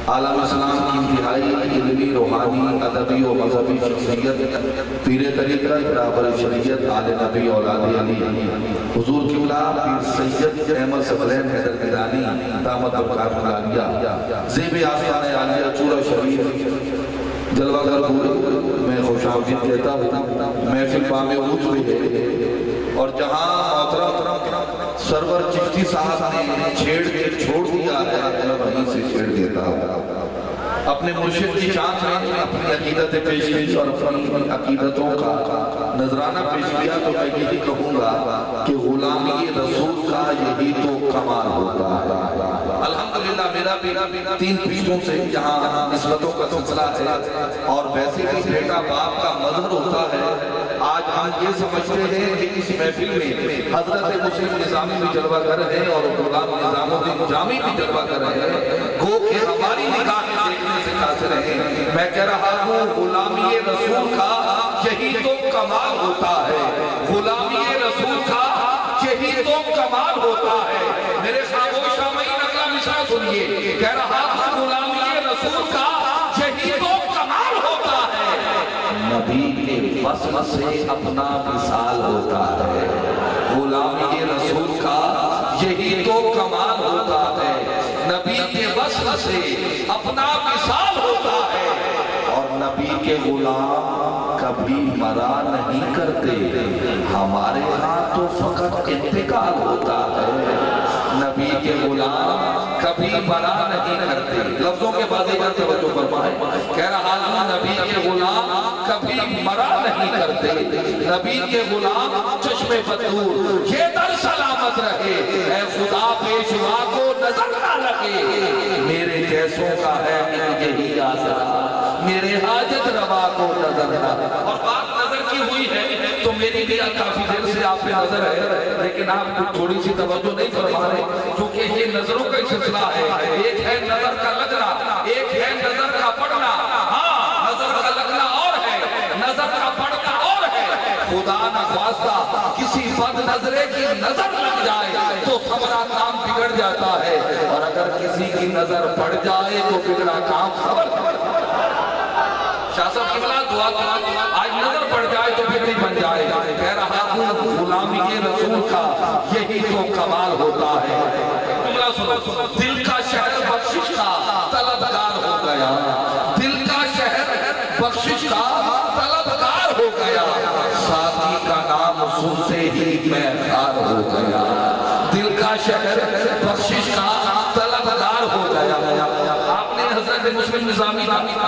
عالم اسلام کی انتہائی علمی روحانی ادبی و مذہبی شخصیت پیر طریقت برابر شریعت آل نبی اولاد علی حضور قبلہ پیر سید احمد ثقلین حیدر گیلانی دامت برکاتہ العالیہ زیب آستانہ عالیہ چورہ شریف جلوہ گھر میں خوش آمدید کہتا ہوں محفل پام اوت بھی ہے اور جہاں محترم سرور چشتی صاحب نے چھیڑ کے چھوڑ دیا ہے وہیں سے چھیڑ دیتا ہوں اپنے مرشد کی شان میں اپنی عقیدت پیش کی اور اپنی عقیدتوں کا نظرانہ پیش کیا تو میں یہی کہوں گا کہ غلامی رسول کا یہی تو کمال ہوتا ہے الحمدللہ میرا 3 پیڑھیوں سے یہاں نسبتوں کا سلسلہ ہے اور ویسے ہی بیٹا باپ کا مظہر ہوتا ہے آج ہم یہ سمجھتے ہیں کہ اس محفل میں حضرت مسلم نظامی بھی جلوہ کر رہے ہیں اور غلام نظام الدین جامی بھی جلوہ کر رہے ہیں گو کہ ہماری نگاہ دیکھنے سے قاصر ہیں میں کہہ رہا ہوں غلامی رسول کا یہی تو کمال ہوتا ہے غلامی رسول کا یہی تو کمال ہوتا ہے میرے خاموش آمین اگلا مصرع سنیے کہہ رہا ہوں غلامی رسول کا یہی تو کمال ہوتا ہے نبی کے وصل سے اپنا مثال ہوتا ہے غلامی رسول کا یہی تو کمال ہوتا ہے نبی کے وصل سے اپنا مثال ہوتا ہے اور نبی کے غلام کبھی مرا نہیں کرتے ہمارے ہاں تو فقط انتقال ہوتا ہے نبی کے غلام کبھی مرا نہیں کرتے لفظوں کے بازی پر توجہ فرمائیں کہہ رہا ہوں نبی کے غلام کبھی مرا نہیں کرتے نبی کے غلام چشم بدور یہ در سلامت رہے اے خدا پیشوا کو نظر نہ لگے میرے جیسوں کا ہے یہی آسرا میرے حاجت روا کو نظر نہ اور بات نظر کی ہوئی ہے تو میری بھی کافی دیر سے آپ پہ نظر ہے لیکن آپ تھوڑی سی توجہ نہیں فرما رہے کیونکہ یہ نظروں کا سلسلہ ہے ایک ہے نظر کا لگنا ایک ہے نظر کا پڑھنا ہاں نظر کا لگنا اور ہے نظر کا پڑھنا اور ہے خدا نہ خواستہ کسی بد نظرے کی نظر لگ جائے تو سمرا کام بگڑ جاتا ہے اور اگر کسی کی نظر پڑ جائے تو بگڑا کام خبر شاہ صاحب قبلہ دعا آج نظر پڑ جائے تو بگڑی بن جائے کہہ رہا ہوں غلامی رسول کا یہی تو کمال ہوتا ہے قبلہ سنو دل کا شہر بخشش کا طلبگار ہو گیا دل کا شہر بخشش کا طلبگار ہو گیا ساتھی کا نام سنتے ہی میں خار ہو گیا دل کا شہر بخشش کا طلبگار ہو گیا آپ نے حضرت مسلم نظامی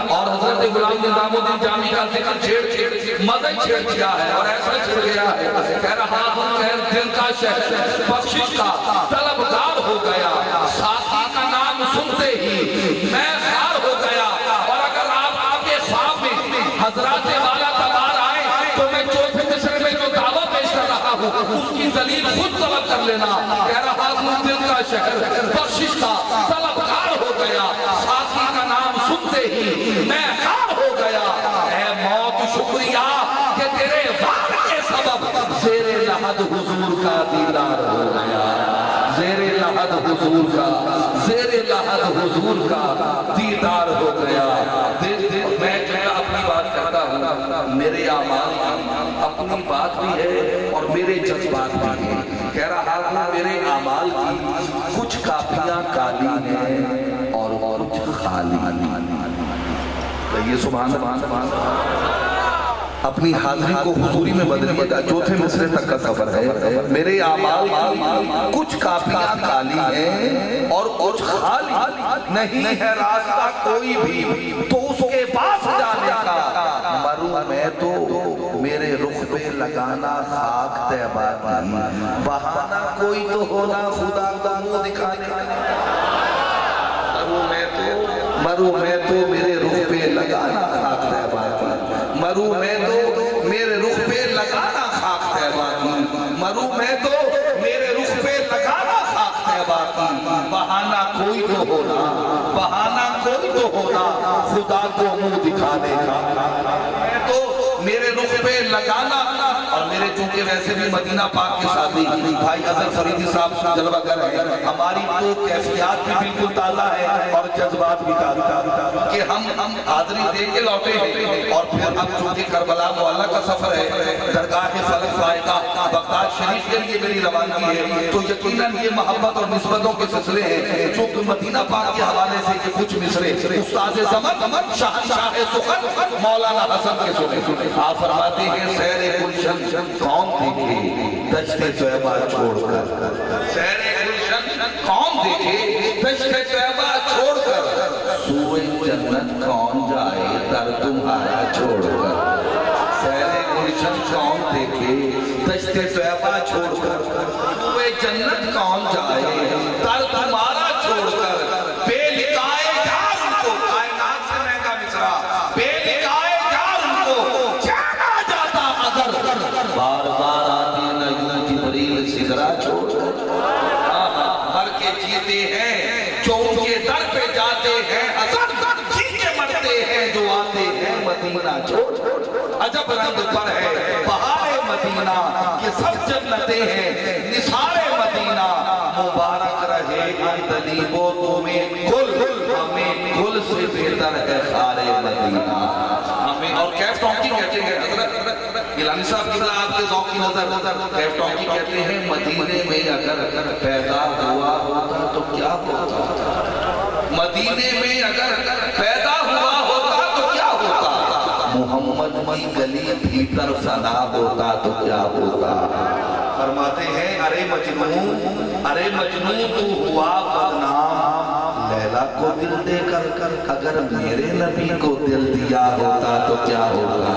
اور حضرت غلام نظام الدین جامی کا ذکر چھیڑ مزہ چھیڑ کیا ہے اور ایسا چھیڑ گیا ہے کہہ رہا ہوں کہ دل کا شہر بخشش کا طلبگار ہو گیا ساتھی کا نام سنتے ہی میں خار ہو گیا اور اگر آپ کے خواب میں حضرات والا تبار آئے تو میں چوتھے مصرع میں جو دعویٰ پیش کر رہا ہوں اس کی ذلیل خود طلب کر لینا کہہ رہا ہوں دل کا شہر بخشش کا طلبگار ہو گیا ساتھی کا نام سنتے ہی میں خار ہو گیا اے موت شکریہ کہ تیرے وعد کے سبب زیر لحد حضور کا دیدار ہو گیا زیر لحد حضور کا زیر لحد حضور کا دیدار ہو گیا میں اپنی بات کرتا ہوں میرے اعمال اپنی بات بھی ہے اور میرے جذبات بھی ہیں کہہ رہا ہوں میرے اعمال کی کچھ کاپیاں کالی ہیں اور کچھ خالی یہ سبحان اپنی حاضری کو حضوری میں بدلیے گا چوتھے مصرع تک کا سفر ہے میرے اعمال کچھ کاپیاں کالی ہیں اور کچھ خالی نہیں ہے راستہ کوئی بھی تو اس کے پاس جانے کا مروں میں تو میرے رخ پہ لگانا خاک طیبہ کی بہانہ کوئی تو ہونا خدا کا منہ دکھانے مروں میں تو میرے رخ پہ لگانا خاک طیبہ کی مروں میں تو میرے رخ پہ لگانا خاک طیبہ کی مروں میں تو میرے رخ پہ لگانا خاک طیبہ کی بہانہ کوئی تو ہونا بہانہ کوئی تو ہونا خدا کو منہ دکھانے کا تو میرے رخ پہ لگانا. اور میرے چونکہ ویسے بھی مدینہ پاک کے ساتھی بھائی اظہر فریدی صاحب جلوہ گر ہے, ہماری تو کیفیات بھی بالکل تازہ ہے اور جذبات بھی تازہ کہ ہم حاضری دے کے لوٹے ہیں. اور پھر اب چونکہ کربلا معلیٰ کا سفر ہے, درگاہ فلک فائقہ بغداد شریف کے لیے میری روانگی ہے, تو یقیناً یہ محبت اور نسبتوں کے سلسلے ہیں. چونکہ مدینہ پاک کے حوالے سے یہ کچھ مصرے استاد زمن شاہ سخن مولانا حسن کے سنے. آپ فرماتے ہیں سیر گلشن کون دیکھے دشت طیبہ چھوڑ کر, سیر گلشن کون دیکھے دشت طیبہ چھوڑ کر, سوئے جنت کون جائے در تمہارا چھوڑ کر. سیر گلشن کون دیکھے دشت طیبہ چھوڑ کر, سوئے جنت کون جائے در تمہارا چھوڑ کر. بے لقائے جار ان کو, کائنات سے مہنگا مصرع, بے لقائے جار ان کو جانا جاتا اگر بار بار آتی نہ یوں جبریل سدرا چھوڑ کر. مر کے جیتے ہیں جو ان کے در پہ جاتے ہیں, حسن جی کے مرتے ہیں جو آتے ہیں مدینہ چھوڑ کر. عجب رنگ پر ہے بہار مدینہ, یہ سب جنتیں ہیں نثار مدینہ. مبارک رہے اندلیب و تمہیں گل, ہمیں گل سے بہتر ہے خار مدینہ. ہمیں اور کیف ٹونکی کہتے ہیں حضرت گیلانی صاحب کی آپ کے ذوق کی نظر, کیف ٹونکی کہتے ہیں مدینے میں اگر پیدا ہوا ہوتا تو کیا ہوتا, مدینے میں اگر پیدا ہوا ہوتا تو کیا ہوتا, محمد کی گلی بھیتر فنا ہوتا تو کیا ہوتا. فرماتے ہیں ارے مجنون تو ہوا بدنام, لیلا کو دل دے کر اگر میرے نبی کو دل دیا ہوتا تو کیا ہوتا.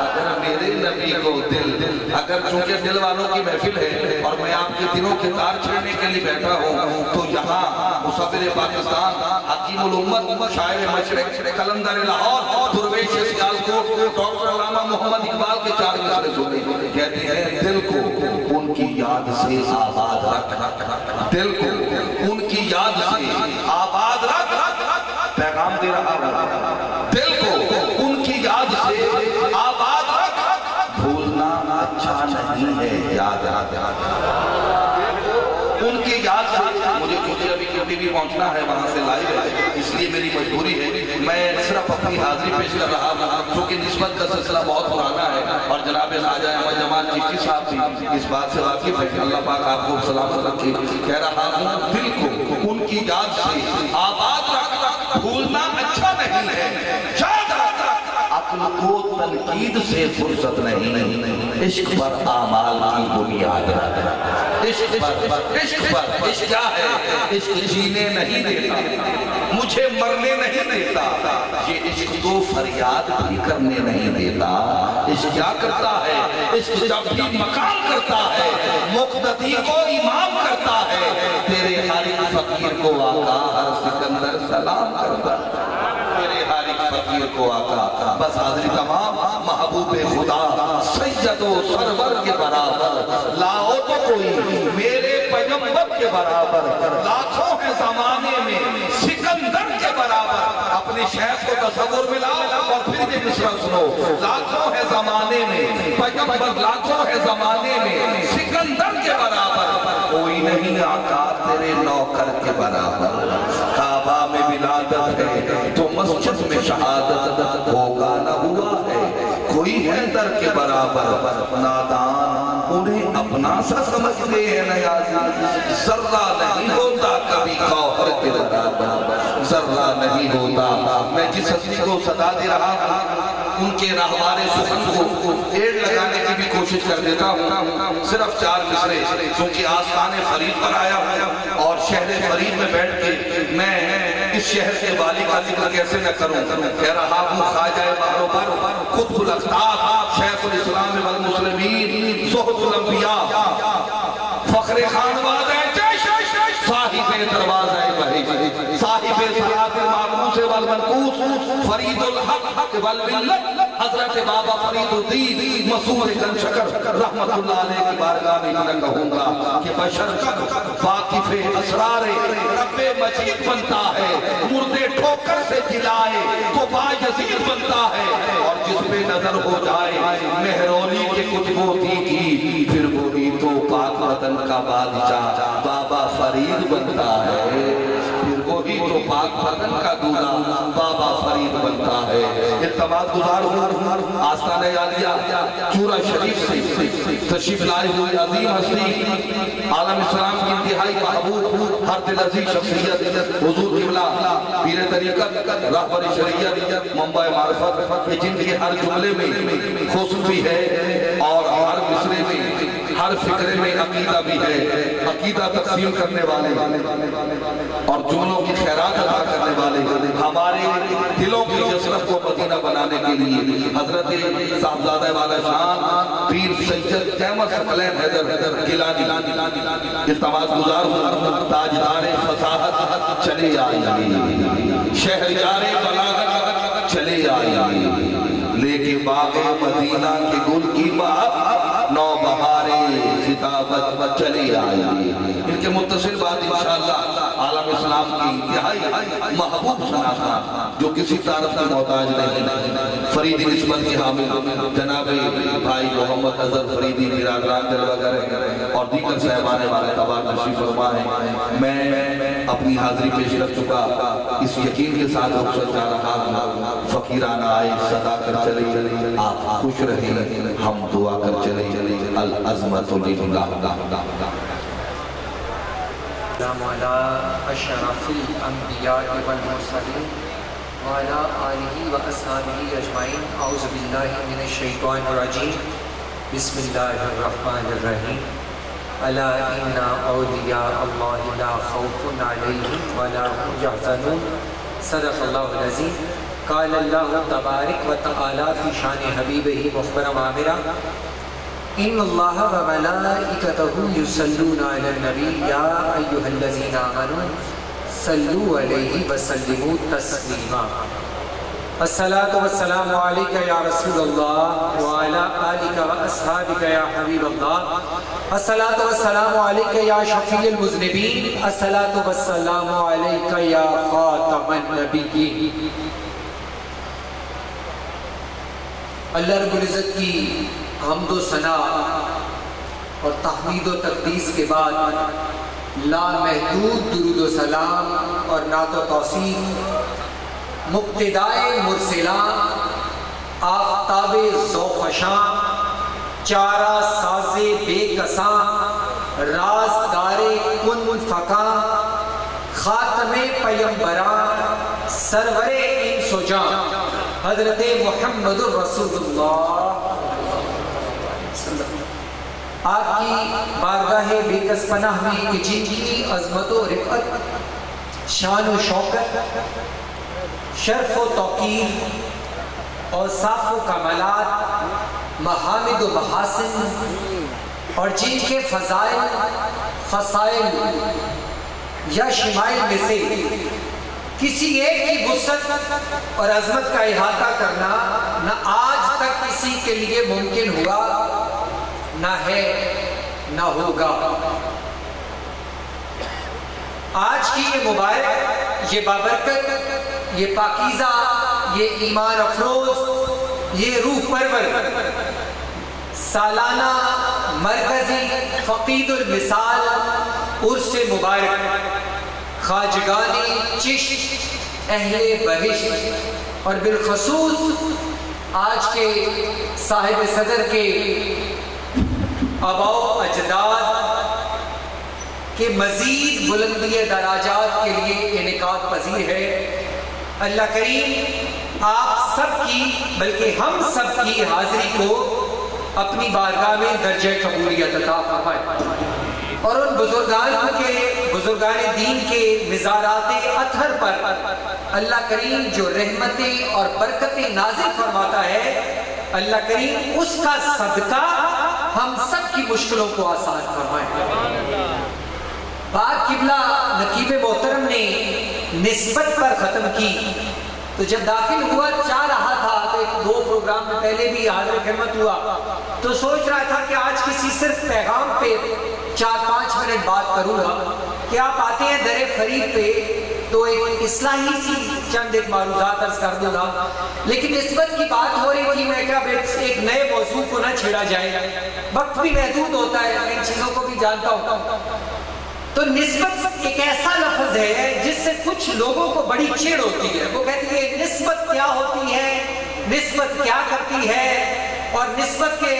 اگر میرے نبی کو دل, اگر چونکہ دل والوں کی محفل ہے اور میں آپ کے دلوں کے تار چھڑنے کے لیے بیٹھا ہوں, تو یہاں مصور پاکستان, حکیم الامت, شاعر مشرق, قلندر لاہور, درویش سیال کو ڈاکٹر علامہ محمد اقبال کے 4 مصرے سنے. کہتے ہیں دل کو ان کی یاد سے آباد رکھ, دل کو ان کی یاد سے آباد رکھ, پیغام دے رہا ہوں, دل کو ان کی یاد سے آباد رکھ, بھولنا اچھا نہیں ہے یاد ان کی یاد سے. مجھے چونکہ ابھی ٹی وی پہنچنا ہے وہاں سے لائیو ہے, اس لیے میری مجبوری ہے میں صرف اپنی حاضری پیش کر رہا ہوں, چونکہ نسبت کا سلسلہ بہت پرانا ہے. اور جناب خواجہ احمد جمال چشتی صاحب بھی اس بات سے واقف ہے کہ اللہ پاک آپ کو سلامت رکھے. کہہ رہا ہوں دل کو ان کی یاد سے آباد رکھ, بھولنا اچھا نہیں ہے یاد رکھ, عقل کو تنقید سے فرصت نہیں, عشق پر اعمال کی بنیاد رکھ. عشق کیا ہے, عشق جینے نہیں دیتا, مجھے مرنے نہیں دیتا, یہ عشق تو فریاد بھی کرنے نہیں دیتا. عشق کیا کرتا ہے, عشق جب بھی مقام کرتا ہے, مقتدی کو امام کرتا ہے, تیرے حالق فقیر کو آقا ہر سکندر سلام کرتا ہے, تیرے حالق فقیر کو آقا. بس حاضری تمام, محبوب خدا سید و سرور کے برابر لاؤ تو کوئی میرے پیغمبر کے برابر, لاکھوں ہے زمانے میں سکندر کے برابر. اپنے شیخ کو تصور ملا اور پھر یہ مصرع سنو, لاکھوں ہے زمانے میں پیغمبر, لاکھوں ہے زمانے میں سکندر کے برابر, کوئی نہیں آقا تیرے نوکر کے برابر. کعبہ میں ولادت ہے تو مسجد میں شہادت ہوگا نہ ہوا ہے, کوئی ہے در کے برابر. نادان انہیں اپنا سا سمجھتے ہیں نیازی, ذرہ نہیں ہوتا کبھی کوثر کے برابر, ذرہ نہیں ہوتا. میں جس ہستی کو صدا دے رہا ہوں ان کے راہوار سخن کو ایڈ لگانے کی بھی کوشش کر دیتا ہوں. صرف 4 مصرے, چونکہ آستان فرید پر آیا ہوں اور شہر فرید میں بیٹھ کے میں اس شہر کے والی کا ذکر کیسے نہ کروں. کہہ رہا ہوں خواجہ بہروبر, قطب الاقطاب, شیخ الاسلام والمسلمین, زہد الانبیاء, فخر خانواد ہے, صاحب دروازہ بہی, صاحب صلاة المعروس والمنقوص, فرید الحق والملت, حضرت بابا فرید الدین مسعود گنج شکر رحمت اللہ علیہ کی بارگاہ میں میں کہوں گا کہ بشر واقف اسرار رب مجید بنتا ہے, مردے ٹھو ٹھوکر سے جلائے تو بایزید بنتا ہے، اور جس پہ نظر ہو جائے مہرولی کے کچھ موتی کی، پھر وہی تو پاک وطن کا بادشاہ بابا فرید بنتا ہے، پھر وہی تو پاک وطن کا دولہ بابا فرید بنتا ہے۔ التماس گزار ہوں آستانِ عالیہ چورہ شریف سے تشریف لائے ہوئے عظیم ہستی، عالم اسلام کی انتہائی محبوب، ہر دل عزیز شخصیت، حضور قبلہ پیر طریقت، راہبر شریعت، منبع معرفت، کہ جن کے ہر جملے میں حسن بھی ہے اور ہر مصرے میں، ہر فکرے میں عقیدہ بھی ہے، عقیدہ تقسیم کرنے والے اور جملوں کی خیرات ادا کرنے والے، ہمارے دلوں کی جسرت کو مدینہ بنانے کے لیے حضرت صاحبزادہ والا شان پیر سید احمد ثقلین حیدر گیلانی التماس گزار ہوں تاجدار فصاحت چلے آئیے، شہریار بلاغت چلے آئیے، لے کے باغ مدینہ کے گل کی بات نو بہارے خطابت چلے آئیے۔ ان کے متصل بات انشاءاللہ عالم اسلام کی انتہائی محبوب شناسہ جو کسی تعارف کی محتاج نہیں، فریدی نسبت کے حامل جناب بھائی محمد اظہر فریدی میراگران دلوگر اور دیگر صاحبان والے تبار تشریف فرما ہیں۔ میں اپنی حاضری پیش رکھ چکا، اس یقین کے ساتھ رخصت جا رہا ہوں، فقیرانہ آئے صدا کر چلے، آپ خوش رہیں، ہم دعا کر چلے، العظمت للہ۔ السلام علی اشرف الانبیاء والمرسلین وعلی آلہ و اصحابہ اجمعین، اعوذ باللہ من الشیطان الرجیم، بسم اللہ الرحمن الرحیم، الا ان اولیاء اللہ لا خوف علیہم ولا هم یحزنون، صدق اللہ العظیم۔ قال اللہ تبارک و تعالی فی شان حبیبہ مخبرا معامرہ، ان اللہ و ملائکتہ یصلون علی النبی یا ایہا الذین آمنوا صلوا علیہ وسلموا تسلیما۔ الصلاة والسلام علیکہ یا رسول اللہ وعلی آلکہ و اصحابکہ یا حبیب اللہ، الصلاة والسلام علیکہ یا شفیع المذنبین، الصلاة والسلام علیکہ یا خاتم النبیین۔ اللہ رب العزت کی حمد و ثنا اور تحمید و تقدیس کے بعد لامحدود درود و سلام اور نعت و توصیف مقتدائے مرسلان، آفتاب ذوفشاں، چارہ ساز بے کساں، رازدار کن فکاں، خاتم پیمبراں، سرور انس و جاں، حضرت محمد الرسول اللہ، آپ کی بارگاہ بے کس پناہ میں کہ جن کی عظمت و رفعت، شان و شوکت، شرف و توقیر اور صاف و کمالات، محامد و محاسن اور جن کے فضائل، فضائل یا شمائل میں سے کسی ایک کی وسعت اور عظمت کا احاطہ کرنا نہ آج تک کسی کے لیے ممکن ہوا، نہ ہے، نہ ہوگا۔ آج کی یہ مبارک، یہ بابرکت، یہ پاکیزہ، یہ ایمان افروز، یہ روح پرور سالانہ مرکزی فقید المثال عرس مبارک خواجگانی چشت اہل بہشت اور بالخصوص آج کے صاحب صدر کے آباء و اجداد کے مزید بلندی دراجات کے لیے انعقاد پذیر ہے۔ اللہ کریم آپ سب کی بلکہ ہم سب کی حاضری کو اپنی بارگاہ میں درجہ قبولیت عطا فرمائے، اور ان بزرگان دین کے مزارات اطہر پر اللہ کریم جو رحمتیں اور برکتیں نازل فرماتا ہے، اللہ کریم اس کا صدقہ ہم سب کی مشکلوں کو آسان فرمائے۔ بات قبلہ نقیب محترم نے نسبت پر ختم کی، تو جب داخل ہوا چاہ رہا تھا تو ایک دو پروگرام میں پہلے بھی حاضر خدمت ہوا تو سوچ رہا تھا کہ آج کسی صرف پیغام پہ 4-5 منٹ بات کروں گا کہ آپ آتے ہیں در فرید پہ تو ایک اصلاحی سی چند ایک معروضات عرض کر دوں گا، لیکن نسبت کی بات ہو رہی تھی، میں کیا ایک نئے موضوع کو نہ چھیڑا جائے، وقت بھی محدود ہوتا ہے، ان چیزوں کو بھی جانتا ہوں۔ تو نسبت ایک ایسا لفظ ہے جس سے کچھ لوگوں کو بڑی چڑ ہوتی ہے، وہ کہتی ہے نسبت کیا ہوتی ہے، نسبت کیا کرتی ہے، اور نسبت کے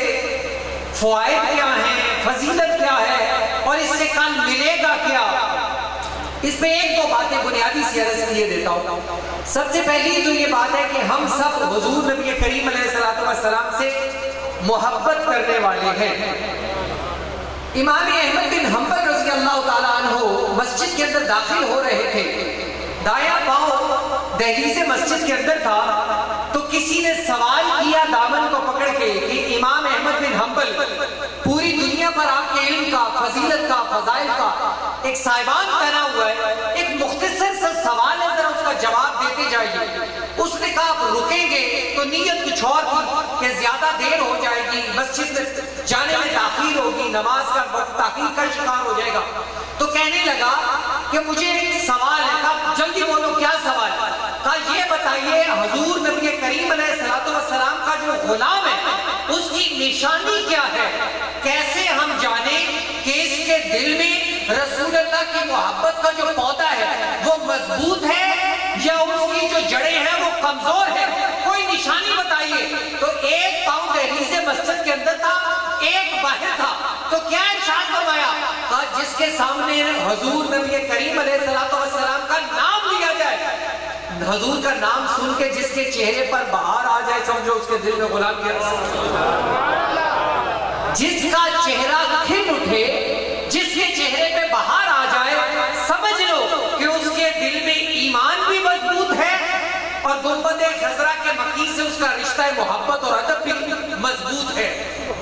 فوائد کیا ہیں، فضیلت کیا ہے، اور اس سے کل ملے گا کیا۔ اس میں ایک دو باتیں بنیادی سی عرض کیے دیتا ہوں۔ سب سے پہلی تو یہ بات ہے کہ ہم سب حضور نبی کریم علیہ السلام سے محبت کرنے والے ہیں۔ امام احمد بن حنبل رضی اللہ تعالیٰ عنہ مسجد کے اندر داخل ہو رہے تھے، دایاں پاؤں دہلیز مسجد کے اندر تھا، تو کسی نے سوال کیا دامن کو پکڑ کے کہ امام احمد بن حنبل پوری دنیا پر آپ کے علم کا، فضیلت کا، فضائل کا ایک صاحبان پہنا ہوا ہے، ایک مختصر سا سوال ہے، ذرا اس کا جواب دیتے جائیے۔ اس نے کہا آپ رکیں گے تو نیت کچھ اور تھی کہ زیادہ دیر ہو جائے گی، مسجد میں جانے میں تاخیر ہوگی، نماز کا وقت تاخیر کا شکار ہو جائے گا، تو کہنے لگا کہ مجھے ایک سوال ہے۔ کہا جلدی بولو کیا سوال ہے؟ کہا یہ بتائیے حضور نبی کریم علیہ السلام کا جو غلام ہے اس کی نشانی کیا ہے، کیسے ہم جانیں کہ اس کے دل میں رسول اللہ کی محبت کا جو پودا ہے وہ مضبوط ہے یا اس کی جو جڑیں ہیں وہ کمزور ہے، کوئی نشانی بتائیے۔ تو ایک پاؤں دہلیز مسجد کے اندر تھا، ایک باہر تھا، تو کیا ارشاد فرمایا؟ کہا جس کے سامنے حضور نبی کریم علیہ السلام کا نام لیا جائے، حضور کا نام سن کے جس کے چہرے پر بہار آ جائے، سمجھو اس کے دل میں غلام کیا، جس کا چہرہ کھل اٹھے، جس کے چہرے پہ بہار آ جائے، سمجھ لو کہ اس کے دل میں ایمان بھی مضبوط ہے اور گنبد خضرا کے مکی سے اس کا رشتہ محبت اور ادب بھی مضبوط ہے۔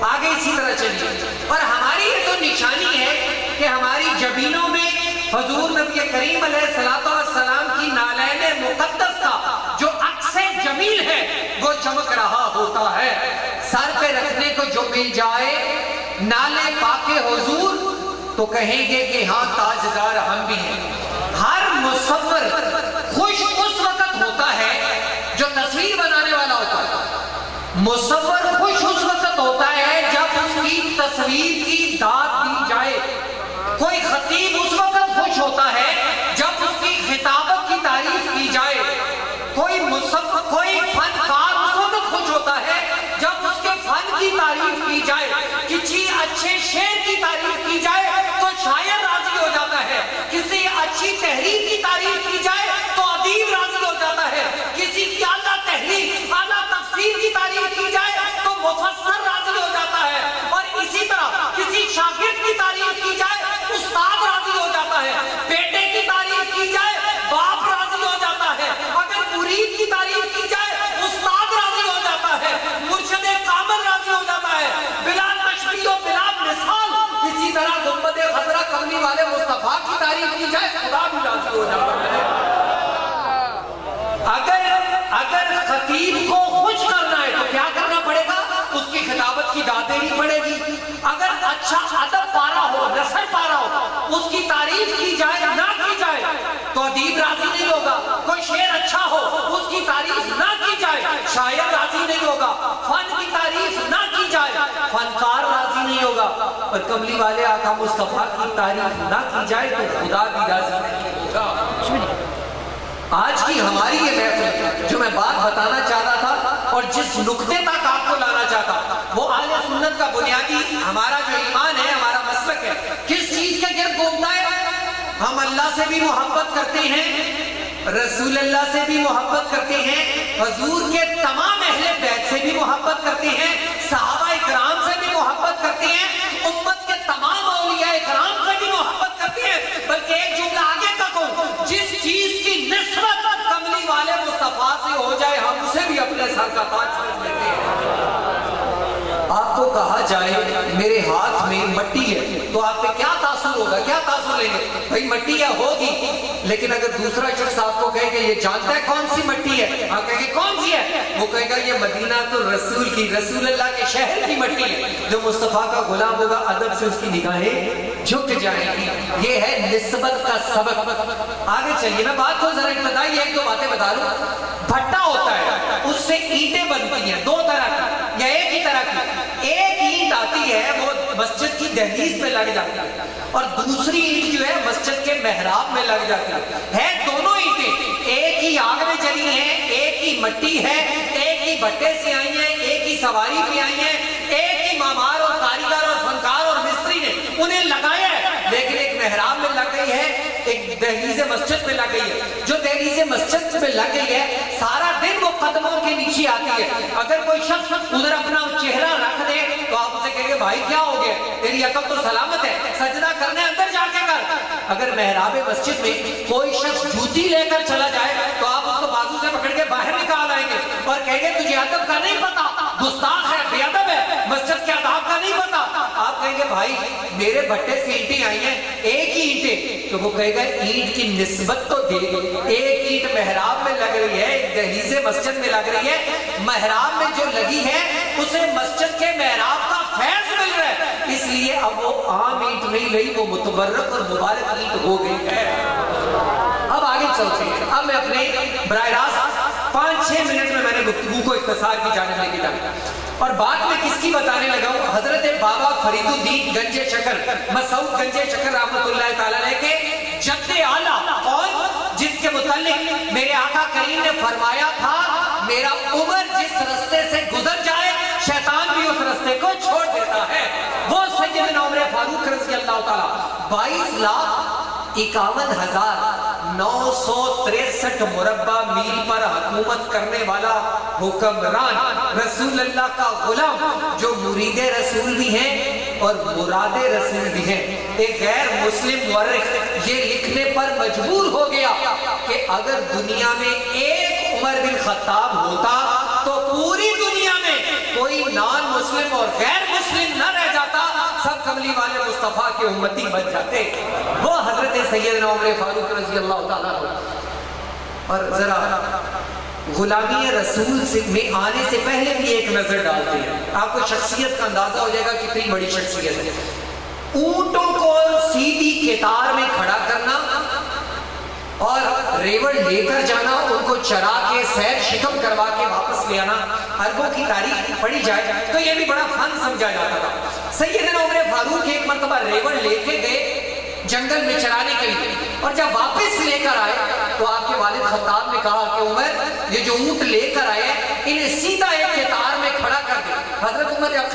آگے اسی طرح چلیے، اور ہماری یہ تو نشانی ہے کہ ہماری جبینوں میں حضور نبی کریم علیہ السلام کی نالین مقدس کا جو عکس جمیل ہے وہ چمک رہا ہوتا ہے۔ سر پہ رکھنے کو جو مل جائے نالے پاک حضور تو کہیں گے کہ ہاں تاجدار ہم بھی ہیں۔ ہر مصور خوش اس وقت ہوتا ہے جو تصویر بنانے والا ہوتا ہے، مصور خوش اس وقت ہوتا ہے جب اس کی تصویر کی داد دی جائے، کوئی خطیب اس وقت خوش ہوتا ہے جب اس کی خطابت کی تعریف کی جائے، کوئی فنکار اس وقت خوش ہوتا ہے جب اس کے فن کی تعریف کی جائے، کسی اچھے شعر کی تعریف کی جائے تو شاعر راضی ہو جاتا ہے، کسی اچھی تحریر کی تعریف کی جائے تو ادیب راضی ہو جاتا ہے، کسی کی اعلیٰ تحریر، اعلیٰ تفسیر کی تعریف کی جائے تو مفسر راضی ہو جاتا ہے، اور اسی طرح کسی شاگرد کی تعریف کی جائے استاد راضی ہو جاتا ہے، بیٹے کی تعریف کی جائے باپ راضی ہو جاتا ہے، اگر مرید کی تعریف کی جائے استاد راضی ہو جاتا ہے، مرشد کامل راضی ہو جاتا ہے، بلال مشفی و بلال مثال، اسی طرح گنبد خضرا کملی والے مصطفیٰ کی تعریف کی جائے خدا بھی راضی ہو جاتا ہے۔ اگر خطیب کو خوش کرنا ہے تو کیا کرنا پڑے گا؟ اس کی خطابت کی داد دینی پڑے گی۔ اگر اچھا ادب پارا ہو، نثر پارا ہو، اس کی تعریف کی جائے نہ کی جائے تو ادیب راضی نہیں ہوگا، کوئی شعر اچھا ہو اس کی تعریف نہ کی جائے شاعر راضی نہیں ہوگا، فن کی تعریف نہ کی جائے فنکار راضی نہیں ہوگا، اور کملی والے آقا مصطفیٰ کی تعریف نہ کی جائے تو خدا بھی راضی نہیں ہوگا۔ آج کی ہماری یہ محفل جو میں بات بتانا چاہتا تھا اور جس نقطے تک آپ کو لانا چاہتا وہ اہل سنت کا بنیادی ہمارا جو ایمان ہے، ہمارا مسلک ہے، کس چیز کے گرد گھومتا ہے؟ ہم اللہ سے بھی محبت کرتے ہیں، رسول اللہ سے بھی محبت کرتے ہیں، حضور کے تمام اہل بیت سے بھی محبت کرتے ہیں، صحابہ اکرام سے بھی محبت کرتے ہیں، امت کے تمام اولیاء اکرام سے بھی محبت کرتے ہیں، بلکہ ایک جملہ آگے تک ہو، جس چیز کی نسبت کملی والے مصطفیٰ سے ہو جائے ہم اسے بھی اپنے سر کا تاج سمجھ لیتے ہیں۔ آپ کو کہا جائے میرے ہاتھ میں مٹی ہے تو آپ پہ کیا تاثر ہوگا, کیا تاثر لیں گے؟ بھائی مٹی ہے ہوگی, لیکن اگر دوسرا شخص آپ کو کہے کہ یہ جانتا ہے کون سی مٹی ہے, آپ کہیں گے کون سی ہے؟ وہ کہے گا یہ مدینہ تو رسول کی, رسول اللہ کے شہر کی مٹی ہے. جو مصطفیٰ کا غلام ہوگا ادب سے اس کی نگاہیں جھک جائیں گی. یہ ہے نسبت کا سبق. آگے چلیے, میں بات کو ذرا ابتدائی ایک دو باتیں بتا رہا ہوں. بھٹا ہوتا ہے, اس سے اینٹیں بنتی ہیں دو طرح کی یا ایک ہی طرح کی. ایک اینٹ آتی ہے وہ مسجد کی دہلیز پہ لگ جاتی ہے, اور دوسری اینٹ جو ہے مسجد کے محراب میں لگ جاتی ہے. دونوں اینٹیں ایک ہی آگ میں جلی ہیں, ایک ہی مٹی ہے, ایک ہی بھٹے سے آئی ہیں, ایک ہی سواری پہ آئی ہیں, ایک ہی معمار اور کاریگر اور فنکار اور مستری نے انہیں لگایا ہے, لیکن ایک محراب میں لگ گئی ہے, ایک دہلیز مسجد میں لگ گئی ہے. جو دہلیز مسجد میں لگ گئی ہے سارا دن وہ قدموں کے نیچے آتی ہے. اگر کوئی شخص ادھر اپنا چہرہ رکھ دے تو آپ اسے کہیں گے بھائی کیا ہو گیا, تیری عقل تو سلامت ہے, سجدہ کرنے اندر جا کے کر. اگر محراب مسجد میں کوئی شخص جوتی لے کر چلا جائے تو آپ اس کو بازو سے پکڑ کے باہر نکال آئیں گے اور کہیں گے تجھے ادب کا نہیں پتا, گستاخ ہے, بے ادب ہے, مسجد کے آداب کا نہیں پتا. آپ کہیں گے بھائی میرے بھٹے سے اینٹیں آئی ہیں, ایک ہی اینٹیں, تو وہ کہے گا اینٹ کی نسبت تو دے. ایک اینٹ محراب میں لگ رہی ہے, ایک دہلیز مسجد میں لگ رہی ہے, محراب میں جو لگی ہے اسے مسجد کے محراب کا فیض مل رہا ہے, اس لیے اب وہ عام اینٹ نہیں رہی, وہ متبرک اور مبارک اینٹ ہو گئی ہے. اب آگے چلتے ہیں. اب میں اپنے براہ راست 5-6 منٹ میں نے گفتگو کو اختصار کی جانب لے کے جانا, اور بات میں کس کی بتانے لگا ہوں, حضرت بابا فرید الدین گنج شکر, مسعود گنج شکر رحمۃ اللہ تعالیٰ علیہ کے جد اعلیٰ, اور جس کے متعلق میرے آقا کریم نے فرمایا تھا میرا عمر جس رستے سے گزر جائے شیطان بھی اس رستے کو چھوڑ دیتا ہے, وہ سیدنا عمر فاروق رضی اللہ تعالیٰ 22,51,963 مربع میل پر حکومت کرنے والا حکمران, رسول اللہ کا غلام, جو مرید رسول بھی ہیں اور مراد رسول بھی ہیں. ایک غیر مسلم مورخ یہ لکھنے پر مجبور ہو گیا کہ اگر دنیا میں ایک عمر بن خطاب ہوتا تو پوری دنیا میں کوئی نان مسلم اور غیر مسلم نہ رہ جاتا, سب کملی والے مصطفیٰ کے امتی بن جاتے. وہ حضرت سیدنا عمر فاروق رضی اللہ تعالیٰ عنہ. اور ذرا غلامی رسول میں آنے سے پہلے بھی ایک نظر ڈالتے ہیں, آپ کو شخصیت کا اندازہ ہو جائے گا کتنی بڑی شخصیت ہے. اونٹوں کو سیدھی قطار میں کھڑا کرنا اور ریوڑ لے کر جانا, ان کو چرا کے سیر شکم کروا کے واپس لے آنا, عربوں کی تاریخ پڑھی جائے تو یہ بھی بڑا فن سمجھا جاتا تھا. سیدنا عمر فاروق ایک مرتبہ ریوڑ لے کے گئے جنگل میں چرانے کے لیے, اور جب واپس لے کر آئے تو آپ کے والد خطاب نے کہا کہ عمر یہ جو اونٹ لے کر آئے انہیں سیدھا ایک قطار میں کھڑا کر دے. حضرت عمر جب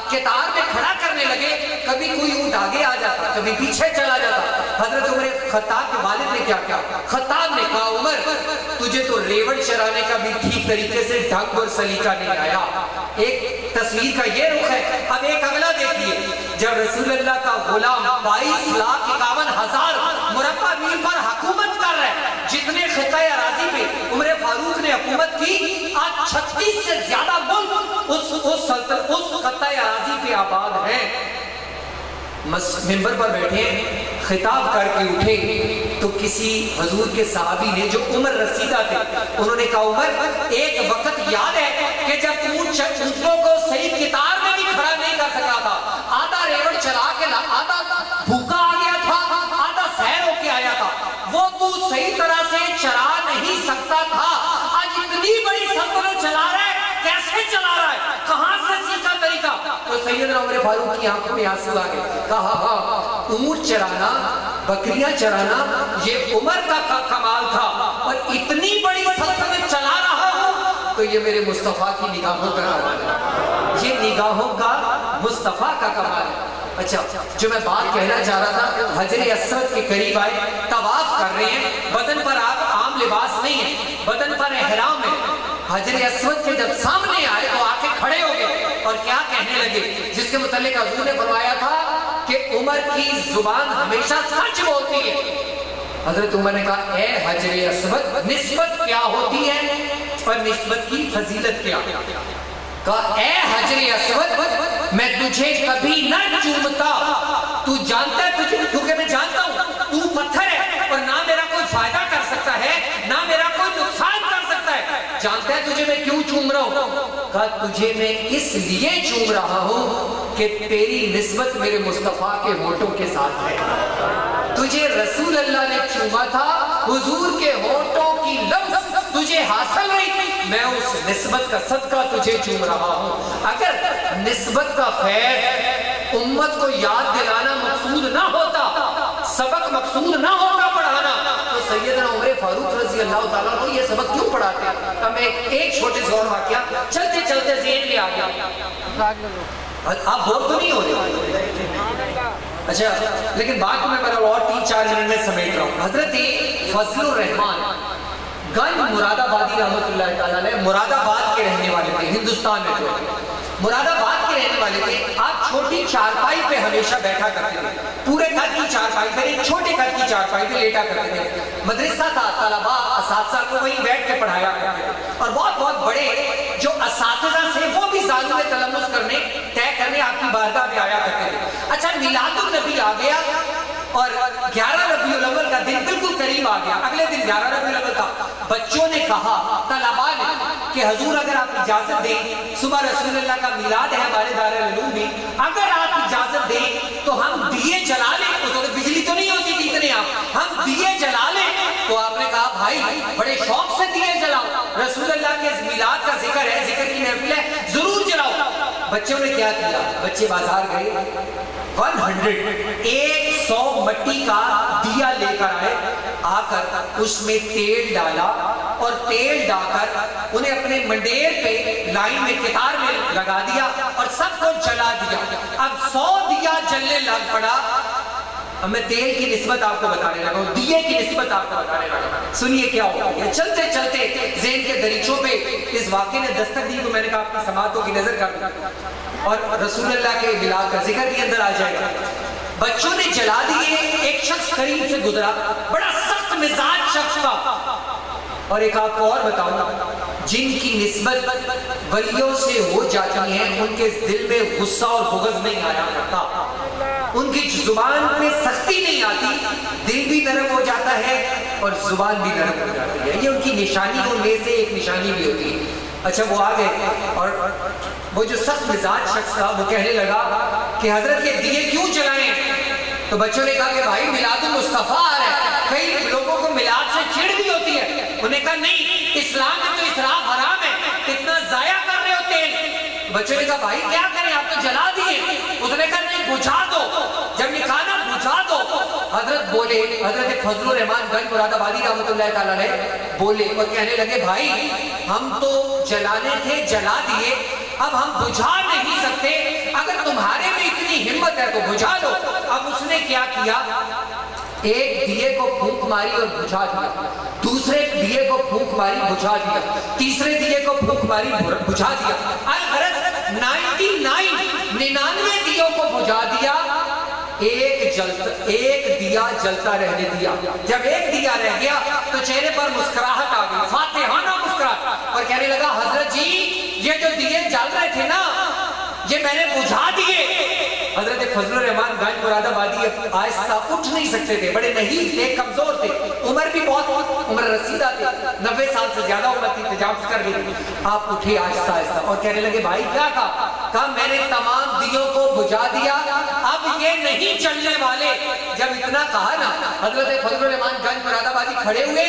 قطار میں کھڑا کرنے لگے, کبھی کوئی اونٹ آگے آ جاتا, کبھی پیچھے چلا جاتا. حضرت عمر خطاب کے والد نے کیا کیا, خطاب نے کہا عمر تجھے تو ریوڑ چرانے کا بھی ٹھیک طریقے سے ڈھنگ اور سلیقہ نہیں آیا. ایک تصویر کا یہ رخ ہے. اب ایک اگلا دیکھیے, جب رسول اللہ کا غلام 22,51,000 مربع میل پر حکومت کر رہے ہیں, جتنے خطہ اراضی پہ عمر فاروق نے حکومت کی, آج 36 سے زیادہ ملک اس خطہ اراضی پہ آباد ہیں. منبر پر بیٹھے خطاب کر کے اٹھے تو کسی حضور کے صحابی نے جو عمر رسیدہ تھے انہوں نے کہا عمر ایک وقت یاد ہے کہ جب اونٹوں کو صحیح قطار میں بھی کھڑا نہیں کر سکا تھا, آدھا ریوڑ چلا کے آدھا بھوکا آ گیا تھا, آدھا سیر ہو کے آیا تھا, وہ تو صحیح طرح سے چلا نہیں سکتا تھا. آج اتنی بڑی سلطنت چلا رہا ہے, کیسے چلا رہا ہے, کہاں سے سیکھا طریقہ؟ تو سیدنا عمر فاروق کی آنکھوں میں آنسو آ گئے. کہا ہاں اونٹ چرانا, بکریاں چرانا یہ عمر کا کمال تھا, اور اتنی بڑی سلطنت چلا رہا ہوں تو یہ میرے مصطفیٰ کی نگاہوں کا کمال ہے, یہ نگاہوں کا مصطفیٰ کا کمال ہے. اچھا, جو میں بات کہنا چاہ رہا تھا, حجر اسود کے قریب آئے, طواف کر رہے ہیں, بدن پر آپ عام لباس نہیں ہے, بدن پر احرام ہے. حجر اسود کے جب سامنے آئے تو آ کے کھڑے ہو گئے اور کیا کہنے لگے, جس کے متعلق حضور نے فرمایا تھا کہ عمر کی زبان ہمیشہ سچ بولتی ہے. حضرت عمر نے کہا اے حجر اسود, نسبت کیا ہوتی ہے اور نسبت کی فضیلت کیا؟ کہا اے حجر اسود میں تجھے کبھی نہ چومتا، تو جانتا ہے تجھے، کیونکہ میں جانتا ہوں تو پتھر ہے اور نہ میرا کوئی فائدہ کر سکتا ہے نہ میرا کوئی نقصان کر سکتا ہے، جانتا ہے تجھے میں کیوں چوم رہا ہوں؟ کہا تجھے میں اس لیے چوم رہا ہوں کہ تیری نسبت میرے مصطفیٰ کے ہونٹوں کے ساتھ ہے، تجھے رسول اللہ نے چوما تھا، حضور کے ہونٹوں کی لمس تجھے حاصل رہی، میں اس نسبت کا صدقہ تجھے چوم رہا ہوں۔ اگر نسبت کا فیض امت کو یاد دلانا مقصود نہ ہوتا، سبق مقصود نہ ہوتا پڑھانا، تو سیدنا عمر فاروق رضی اللہ تعالیٰ کو یہ سبق کیوں پڑھاتے؟ اب میں ایک چھوٹے سے اور واقعہ چلتے چلتے ذہن میں آ گیا، آپ بور تو نہیں ہو رہے؟ اچھا لیکن بات کو میں اور 3-4 منٹ میں سمیٹ رہا ہوں۔ حضرت فضل الرحمان گنج مراد آبادی رحمت اللہ تعالیٰ نے مراد آباد کے رہنے والے تھے، ہندوستان میں جو مراد آباد کے رہنے والے تھے، آپ چھوٹی چارپائی پہ ہمیشہ بیٹھا کرتے تھے، پورے گھر کی چارپائی پہ، ایک چھوٹے گھر کی چارپائی پہ لیٹا کرتے تھے، مدرسہ تھا، طلباء اساتذہ کو وہیں بیٹھ کے پڑھایا کرتے تھے، اور بہت بہت بڑے جو اساتذہ سے وہ بھی ظالم تلمس کرنے طے کرنے آپ کی بارگاہ میں آیا کرتے تھے۔ اچھا میلاد النبی آ گیا اور 11 ربیع الاول کا دن بالکل قریب آ گیا، اگلے دن 11 ربیع الاول کا، بچوں نے کہا طلباء نے کہ حضور اگر آپ اجازت دیں، صبح رسول اللہ کا میلاد ہے ہمارے دارالعلوم میں، اگر آپ اجازت دیں تو ہم دیے جلا لیں، اس وقت بجلی تو نہیں ہوتی تھی اتنے، ہم دیے جلا لیں۔ تو آپ نے کہا بھائی بڑے شوق سے دیے جلاؤ، رسول اللہ کے میلاد کا ذکر ہے، ذکر کی محفل ہے، ضرور جلاؤ۔ بچوں نے کیا کیا؟ بچے بازار گئے، 100 مٹی کا دیا لے کر آئے، آ کر اس میں تیل ڈالا اور تیل ڈال کر انہیں اپنے منڈیر پہ لائن میں قطار میں لگا دیا اور سب کو جلا دیا۔ اب 100 دیا جلنے لگ پڑا۔ اب میں تیل کی نسبت آپ کو بتانے لگا ہوں، دیے کی نسبت آپ کو بتانے لگا، سنیے کیا ہو گیا۔ چلتے چلتے ذہن کے دریچوں پہ اس واقعے نے دستک دی، تو میں نے کہا آپ کی سماعتوں کی نظر کر دوں اور رسول اللہ کے میلاد کا ذکر بھی اندر آ جائے گا۔ بچوں نے جلا دیے، ایک شخص قریب سے گزرا، بڑا سخت مزاج شخص تھا، اور ایک آپ کو اور بتاؤں، جن کی نسبت ولیوں سے ہو جاتی ہے ان کے دل میں غصہ اور بغض نہیں آیا کرتا، ان کی زبان پہ سختی نہیں آتی، دل بھی نرم ہو جاتا ہے اور زبان بھی نرم ہو جاتی ہے، یہ ان کی نشانیوں میں سے ایک نشانی بھی ہوتی ہے۔ اچھا وہ آ گئے اور وہ جو سخت مزاج شخص تھا وہ کہنے لگا کہ حضرت یہ دیے کیوں جلائیں؟ تو بچوں نے کہا کہ بھائی میلاد المصطفیٰ آ رہا ہے، کئی لوگوں کو میلاد سے چڑ بھی ہوتی ہے۔ انہوں نے کہا نہیں، اسلام میں تو اسراف حرام ہے، اتنا ضائع کر رہے ہو تیل۔ بچوں نے کہا بھائی کیا کریں، آپ تو جلا دیے۔ اس نے کہا نہیں، بجھا دو، جب یہ کہا نا بجھا دو، حضرت بولے، حضرت فضل الرحمان گنج مراد آبادی رحمۃ اللہ تعالیٰ نے بولے اور کہنے لگے بھائی ہم تو جلانے تھے، جلا دیے، اب ہم بجھا نہیں سکتے، اگر تمہارے میں اتنی ہمت ہے تو بجھا لو۔ اب اس نے کیا کیا، ایک دیے کو پھونک ماری اور بجھا دیا، دوسرے دیے کو پھونک ماری بجھا دیا، تیسرے دیے کو پھونک ماری بجھا دیا، الغرض 99 دیوں کو بجھا دیا، ایک دیا جلتا رہنے دیا۔ جب ایک دیا رہ گیا تو چہرے پر مسکراہٹ آ گئی، فاتحانہ مسکراہٹ، اور کہنے لگا حضرت جی یہ جو دیے جل رہے تھے نا یہ میں نے بجھا دیے۔ حضرت فضل الرحمان گنج مراد آبادی آہستہ اٹھ نہیں سکتے تھے، بڑے نحیف تھے، کمزور تھے، عمر بھی بہت عمر رسیدہ تھے، 90 سال سے زیادہ عمر تھی، تجاوز کر گئی۔ آپ اٹھے آہستہ آہستہ اور کہنے لگے بھائی کیا کہا میں نے تمام دیوں کو بجھا دیا، اب یہ نہیں چلنے والے۔ جب اتنا کہا نا حضرت فضل الرحمان گنج مراد آبادی کھڑے ہوئے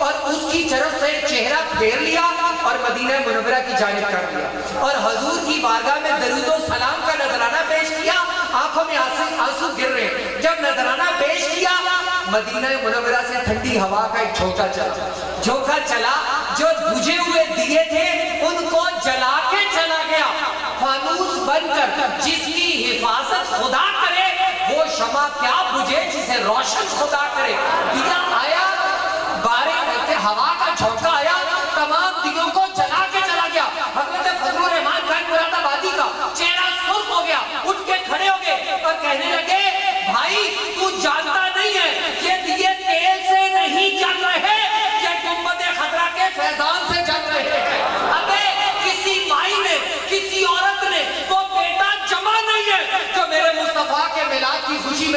اور اس کی طرف سے چہرہ پھیر لیا اور مدینہ منورہ کی جانب کر دیا اور حضور کی بارگاہ میں درود و سلام کا نذرانہ پیش کیا، آنکھوں میں آنسو گر رہے۔ جب نذرانہ پیش کیا مدینہ منورہ سے ٹھنڈی ہوا کا ایک جھونکا چلا، جو بجھے ہوئے دیے تھے ان کو جلا کے چلا گیا، فانوس بن کر جس کی حفاظت خدا کرے وہ شمع کیا بجھے جسے روشن خدا کرے۔ دیا آیا، ہوا کا جھونکا آیا، تمام دیوں کو جلا کے چلا گیا۔ حضرت فضل الرحمان گنج مراد آبادی کا چہرہ سرخ ہو گیا، اٹھ کے کھڑے ہو گئے اور کہنے لگے بھائی تو جانتا نہیں ہے یہ دیے تیل سے نہیں جل رہے، یہ گنبد خضرا کے فیضان سے جل رہے ہیں۔ ابے کسی مائی نے، کسی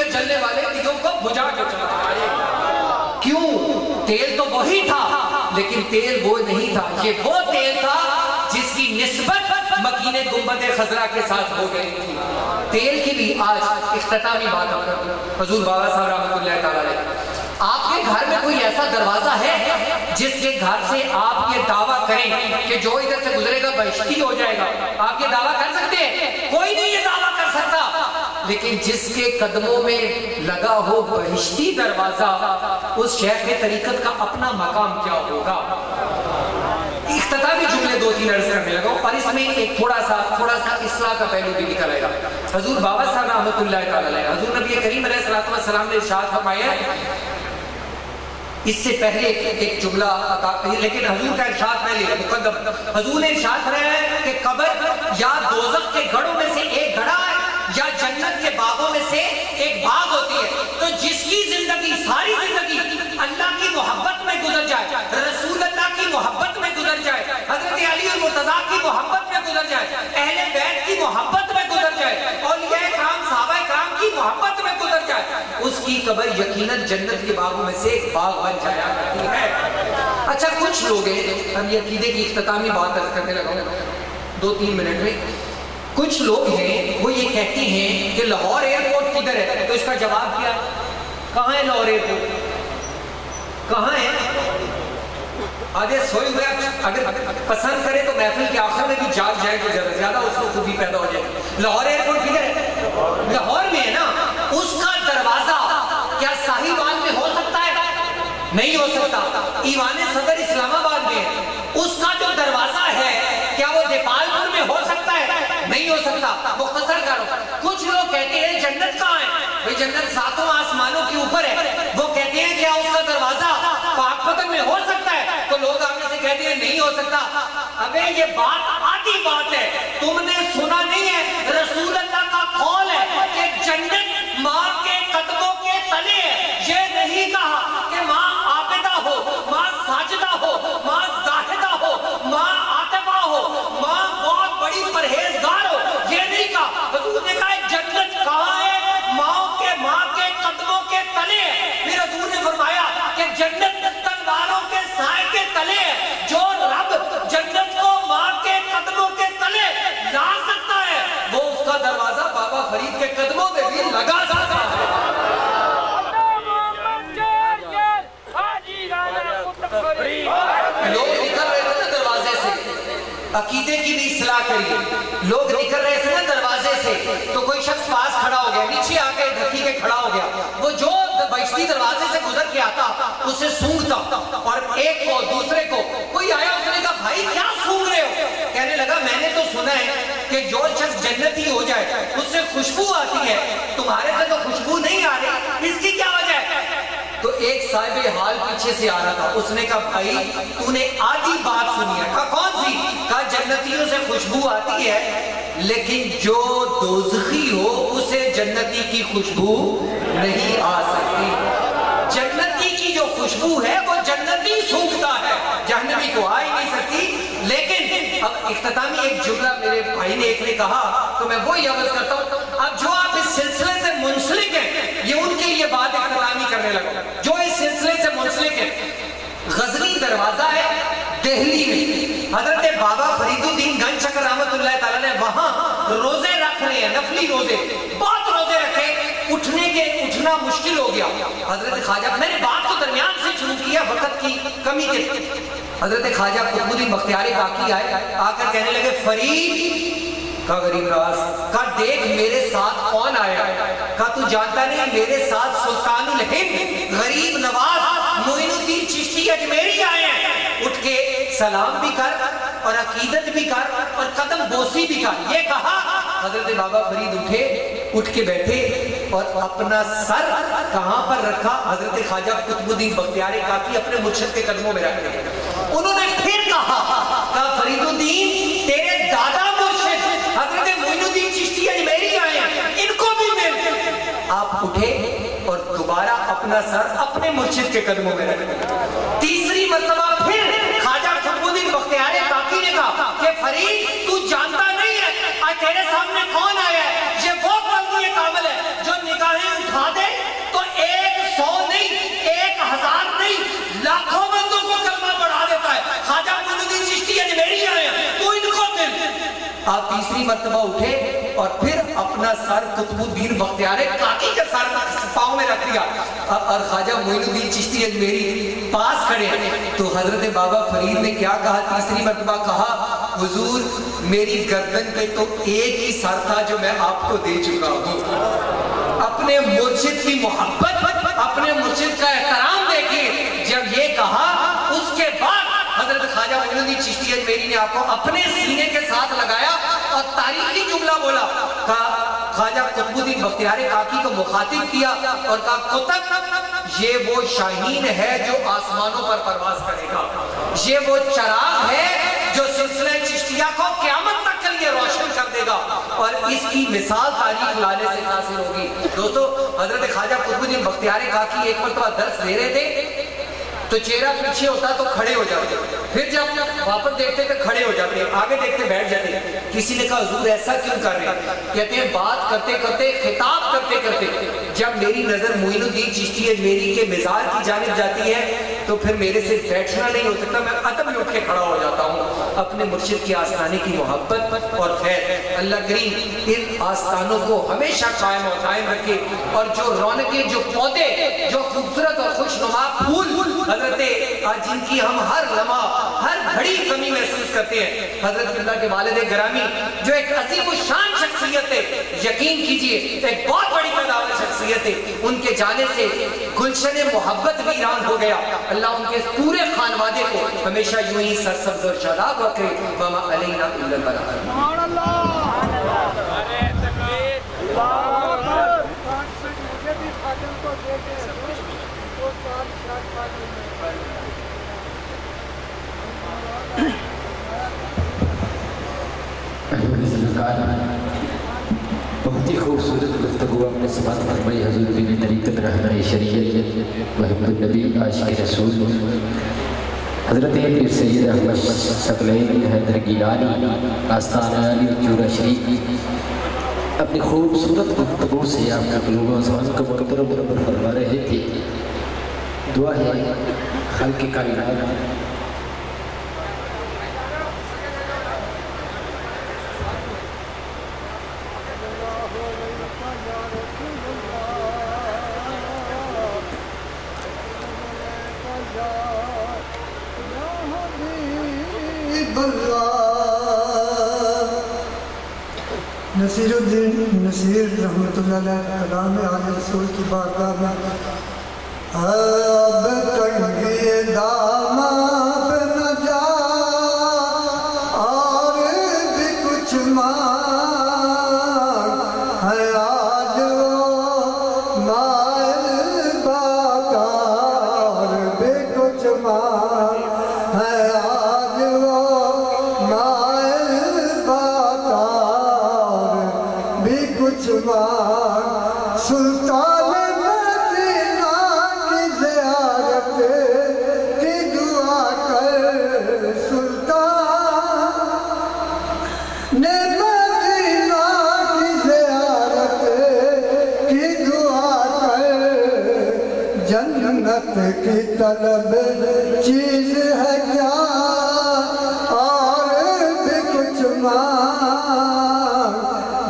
میں جلنے والے دیوں کو بجھا کے چلا جائے. کیوں؟ تیل تو وہی تھا لیکن تیل وہ نہیں تھا. یہ وہ تیل تھا جس کی نسبت مکین گنبد خضرا کے ساتھ ہو گئی تھی. تیل کی بھی آج اختتامی بات حضور بابا صاحب رحمۃ اللہ تعالی علیہ. آپ کے گھر میں کوئی ایسا دروازہ ہے جس کے گھر سے آپ یہ دعویٰ کریں کہ جو ادھر سے گزرے گا بہشتی ہو جائے گا؟ آپ یہ دعویٰ کر سکتے ہیں؟ کوئی نہیں یہ دعویٰ کر سکتا. لیکن جس کے قدموں میں لگا ہو بہشتی دروازہ، اس شیخ طریقت کا اپنا مقام کیا ہوگا؟ اختتامی جملے 2-3 عرض کرنے لگا اور اس میں ایک تھوڑا سا اصلاح کا پہلو بھی نکل آئے گا. حضور بابا صاحب رحمۃ اللہ تعالی علیہ، حضور نبی کریم علیہ الصلوۃ والسلام نے ارشاد فرمایا، اس سے پہلے ایک جملہ لیکن حضور کا ارشاد پہلے مقدم. حضور نے ارشاد فرمایا ہے کہ قبر یا دوزخ کے گڑھوں میں سے ایک گڑھا ہے یا جنت کے باغوں میں سے ایک باغ ہوتی ہے. تو جس کی زندگی ساری زندگی اللہ کی محبت میں گزر جائے، رسول اللہ کی محبت میں گزر جائے، حضرت علی المرتضیٰ کی محبت میں گزر جائے، اہل بیت کی محبت میں گزر جائے، اولیاء کرام صحابہ کرام کی محبت میں گزر جائے، اس کی قبر یقیناً جنت کے باغوں میں سے ایک باغ بن جایا کرتی ہے. اچھا کچھ لوگ ہیں، ہم یہ عقیدے کی اختتامی بات کرنے لگا ہوں 2-3 منٹ میں. کچھ لوگ ہیں وہ یہ کہتے ہیں کہ لاہور ایئرپورٹ کدھر ہے؟ تو اس کا جواب کیا؟ کہاں ہے لاہور ایئرپورٹ؟ کہاں ہے؟ آگے سوئے ہوئے اگر پسند کرے تو محفل کے آخر میں بھی جاگ جائے تو زیادہ اس کو خوبی پیدا ہو جائے. لاہور ایئرپورٹ کدھر ہے؟ لاہور میں ہے نا. اس کا دروازہ کیا ساہیوال میں ہو سکتا ہے؟ نہیں ہو سکتا. ایوان صدر اسلام آباد میں ہے. اس کا جو دروازہ ہے کیا وہ دیپال پور میں ہو سکتا ہے؟ نہیں ہو سکتا. مختصر کرو. کچھ لوگ کہتے ہیں جنت کہاں ہے؟ بھئی جنت 7 آسمانوں کے اوپر ہے. وہ کہتے ہیں کیا اس کا دروازہ پاک پتن میں ہو سکتا ہے؟ تو لوگ آگے سے کہتے ہیں نہیں ہو سکتا. ابے یہ بات آدھی بات ہے، تم نے سنا نہیں ہے. رسول اللہ کا قول ہے کہ جنت ماں کے قدموں کے تلے ہے. یہ نہیں کہا کہ ماں عابدہ ہو، ماں ساجدہ ہو، ماں زاہدہ ہو، ماں عاطفہ ہو، ماں بہت بڑی پرہیزگار ہو. یہ نہیں کہا. حضور نے کہا جنت کہاں ہے؟ ماں کے قدموں کے تلے ہے. پھر حضور نے فرمایا کہ جنت تلواروں کے سائے کے تلے ہے. جو رب جنت کو ماں کے قدموں کے تلے لا سکتا ہے وہ اس کا دروازہ بابا فرید کے قدموں میں بھی لگا سکتا ہے. لوگ نکل رہے تھے نا دروازے سے، عقیدے کی بھی اصلاح کریے. لوگ نکل رہے تھے نا دروازے سے تو کوئی شخص پاس کھڑا ہو گیا، نیچے آ کے ڈھکی کے کھڑا ہو گیا. وہ جو بہشتی دروازے سے گزر کے آتا اسے سونگتا اور ایک کو دوسرے کو. کوئی آیا اس نے کہا بھائی کیا سونگ رہے ہو؟ کہنے لگا میں نے تو سنا ہے کہ جو شخص جنتی ہو جائے اس سے خوشبو آتی ہے، تمہارے سے تو خوشبو نہیں آ رہی، اس کی کیا وجہ ہے؟ تو ایک صاحب حال پیچھے سے آ رہا تھا. اس نے کہا بھائی تو نے آدھی بات سنی ہے. کہا کون سی؟ کہا جنتیوں سے خوشبو آتی ہے لیکن جو دوزخی ہو اسے جنتی کی خوشبو نہیں آ سکتی. جنتی کی جو خوشبو ہے وہ جنتی سونگتا ہے، جہنمی کو آ ہی نہیں سکتی. لیکن اب اختتامی ایک جملہ میرے بھائی نے ایک نے کہا تو میں وہی عرض کرتا ہوں. اب جو آپ اس سلسلے سے منسلک ہیں یہ ان کے لیے بات اختتامی کرنے لگا. جو اس سلسلے سے منسلک ہے، غزنی دروازہ ہے دہلی میں. حضرت بابا فرید الدین گنج شکر رحمت اللہ تعالیٰ نے وہاں روزے رکھ رہے ہیں، نفلی روزے، بہت روزے رکھے. اٹھنا مشکل ہو گیا. حضرت خواجہ، میں نے بات کو درمیان سے شروع کیا وقت کی کمی کے. حضرت خواجہ قطب الدین بختیار کاکی آئے، آ کر کہنے لگے فرید، کہا غریب نواز، کہا دیکھ میرے ساتھ کون آیا. کہا تو جانتا نہیں میرے ساتھ سلطان الہند غریب نواز معین الدین چشتی اجمیری آئے ہیں. اٹھ کے سلام بھی کر اور عقیدت بھی کر اور قدم بوسی بھی کر. یہ کہا حضرت بابا فرید اٹھے، اٹھ کے بیٹھے اور اپنا سر کہاں پر رکھا؟ حضرت خواجہ قطب الدین بختیار کاکی اپنے مرشد کے قدموں میں رکھ دیا. انہوں نے پھر کہا فرید الدین تیرے دادا مرشد حضرت معین الدین چشتی اجمیری آئے ہیں، ان کو بھی مل. آپ اٹھے اور دوبارہ اپنا سر اپنے مرشد کے قدموں میں رکھ دیا. تیسری مرتبہ پھر خواجہ قطب الدین بختیار کاکی نے کہا کہ فرید تو جانتا نہیں ہے آج تیرے سامنے کون آیا ہے؟ یہ وہ بلدی کامل ہے جو نگاہیں اٹھا دے آپ تیسری مرتبہ اٹھے اور پھر اپنا سر قطب الدین بختیار کاکی کے سر پاؤں میں رکھ دیا اور خواجہ معین الدین چشتی اجمیری پاس کھڑے ہیں. تو حضرت بابا فرید نے کیا کہا؟ تیسری مرتبہ کہا حضور میری گردن پہ تو ایک ہی سر تھا جو میں آپ کو دے چکا ہوں. اپنے مرشد کی محبت، اپنے مرشد کا احترام دیکھیے. جب یہ کہا اس کے بعد حضرت خواجہ معین الدین چشتی اجمیری نے آپ کو اپنے سینے کے ساتھ لگایا اور تاریخی جملہ بولا. کہا خواجہ قطب الدین بختیار کاکی کو مخاطب کیا اور کہا قطب یہ وہ شاہین ہے جو آسمانوں پر پرواز کرے گا، یہ وہ چراغ ہے جو سلسلہ چشتیہ کو قیامت تک کے لیے روشن کر دے گا اور اس کی مثال تاریخ لانے سے حاصل ہوگی. دوستو حضرت خواجہ قطب الدین بختیار کاکی ایک مرتبہ درس دے رہے تھے تو چہرہ پیچھے ہوتا تو کھڑے ہو جاتے، پھر جب واپس دیکھتے تو کھڑے ہو جاتے، آگے دیکھتے بیٹھ جاتے. کسی نے کہا حضور ایسا کیوں کر رہے ہیں؟ کہتے ہیں بات کرتے کرتے، خطاب کرتے کرتے جب میری نظر معین الدین چشتی اجمیری کے مزار کی جانب جاتی ہے تو پھر میرے سے بیٹھنا نہیں ہو سکتا، میں ادب میں اٹھ کے کھڑا ہو جاتا ہوں. اپنے مرشد کے آستانے کی محبت اور خیر اللہ کریم ان آستانوں کو ہمیشہ قائم و قائم رکھے اور جو رونقیں، جو پودے، جو خوبصورت اور خوشنما پھول حضرت جن کی ہم ہر لمحہ ہر گھڑی کمی محسوس کرتے ہیں، حضرت اللہ کے والد گرامی جو ایک عظیم و شان شخصیت ہے، یقین کیجئے ایک بہت بڑی پیداوار شخصیت ہے، ان کے جانے سے گلشن محبت ویران ہو گیا. اللہ ان کے پورے خانوادے کو ہمیشہ یوں ہی سرسبز اور شاداب رکھے. وما علینا الا البلاغ. سبحان اللہ. بہت ہی خوبصورت گفتگو اپنے سماعت فرمائی حضور بن طریقت رہنماء شریعت محب النبی عاشق رسول حضرت پیر سید احمد ثقلین حیدر گیلانی آستانہ علی چورہ شریف اپنی خوبصورت گفتگو سے آپ کے قلوب و ذہن کو مطرب فرما رہے تھے. دعا ہے خلق کائنات نصیر الدین نصیر رحمت اللہ علیہ کلام آل رسول کی بارگاہ میں اب تنگی داماں پہ نہ جا اور بھی کچھ مانگ ہے آج وہ مائل باقا اور بھی کچھ مانگ ہے آج وہ مائل باقا کچھ مانگ سلطان مدینہ کی زیارت کی دعا کر سلطان مدینہ کی زیارت کی دعا کر جنت کی طلب چیز ہے کیا اور بھی کچھ مانگ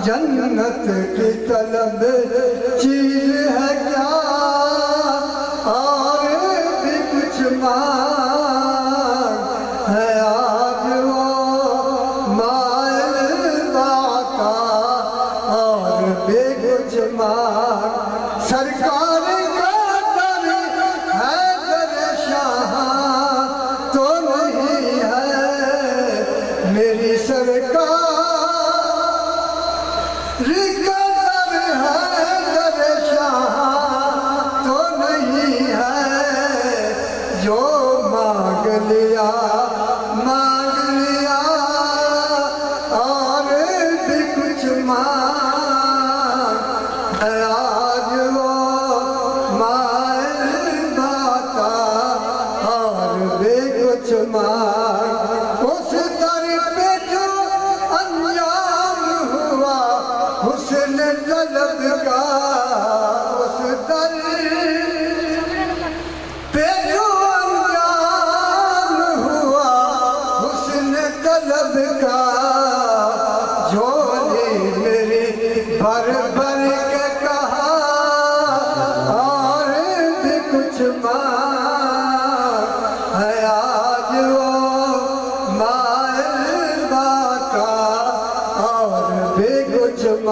جنت کی طلب چیز ہے کیا اور بھی کچھ مانگ ہے آج وہ مائل باقا اور بھی کچھ مانگ سرکار کا در ہے در شاہ تو نہیں ہے میری سرکار مانگ لیا اور بھی کچھ مانگ آج وہ مائل باقا اور بھی کچھ مانگ اس در پہ جو انجام ہوا حسن طلب کا اس در پہ جو طلب کا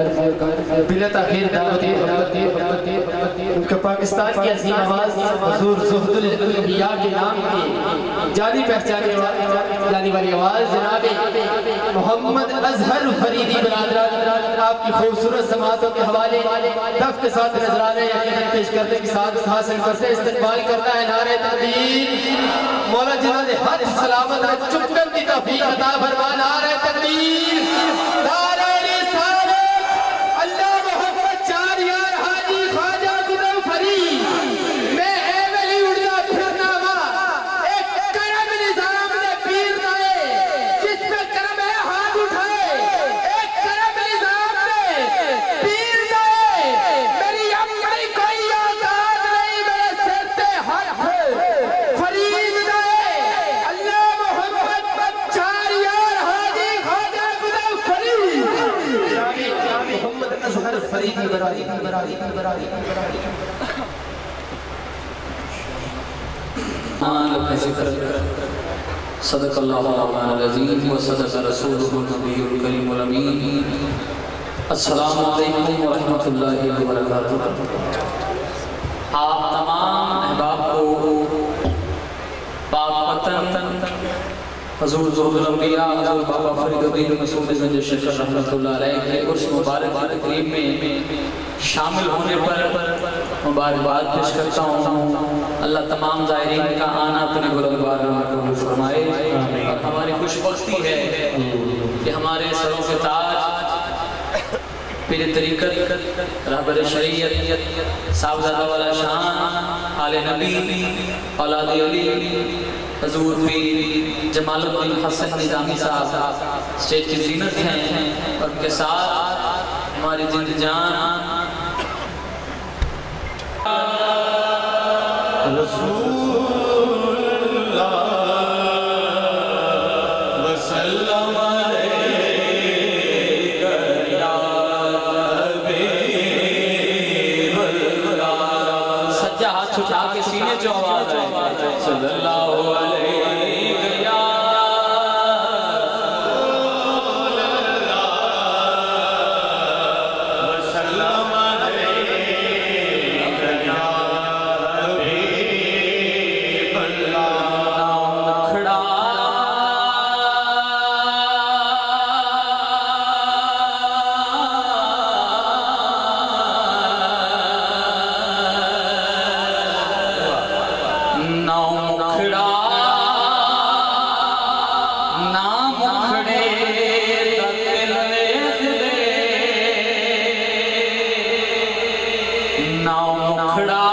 بلا تاخیر دعوت ان کا پاکستان کی عظیم آواز حضور زہد الانبیاء کے نام کی جانی پہچانے جانی والی آواز جناب محمد اظہر فریدی برادران آپ کی خوبصورت سماعتوں کے حوالے دف کے ساتھ نظرانے یقیناً پیش کرنے کے ساتھ حاصل کرتے استقبال کرتا ہے نعرہ تکبیر مولا جنہوں نے حد سلامت آج چکر کی توفیق عطا فرما نعرہ تکبیر نعرہ رسالت اللہ محمد چار یار حاجی خواجہ گنو فرید میں اے ولی اڑنا پھرنا ماں ایک کرم نظام نے پیر دائے جس پہ کرم ہے ہاتھ اٹھائے ایک کرم نظام نے پیر دائے میری اپنی کوئی آزاد نہیں میرے سر سے ہاتھ فرید دائے اللہ محمد چار یار حاجی خواجہ گنو فرید محمد اظہر فریدی برادری صدق اللہ العظیم و صدق رسولہ النبی الکریم الامین السلام علیکم ورحمۃ اللہ وبرکاتہ آپ تمام احباب کو پاک وطن حضور زہد الانبیاء حضور بابا فرید الدین مسعود گنج شکر رحمۃ اللہ علیہ کے عرس مبارک تقریب میں شامل ہونے پر مبارکباد پیش کرتا ہوں اللہ تمام زائرین کا آنا اپنے بلندگار میں قبول فرمائے اور ہماری خوش بختی ہے کہ ہمارے سروں کے تاج پیر طریقت رہبر شریعت صاحبزادہ والا شان آل نبی اولاد علی حضور پیر جمال الدین حسن نظامی صاحب اسٹیج کی زینت ہیں اور ان کے ساتھ ہماری زند جان رسول اللہ وسلم علیہ یا حبیب اللہ سجا ہاتھ چھٹا کے سینے جو آواز ہے صلی اللہ علیہ یا وسلم علیہ یا حبیب اللہ کھڑا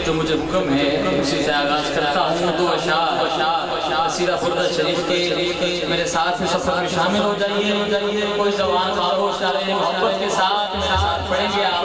جو مجھے حکم ہے اسی سے آغاز کرتا ہوں دو اشعار سیرہ بردہ شریف کے میرے ساتھ میں سفر میں شامل ہو جائیے کوئی زبان خاموش کرے محبت کے ساتھ پڑھیں گے آپ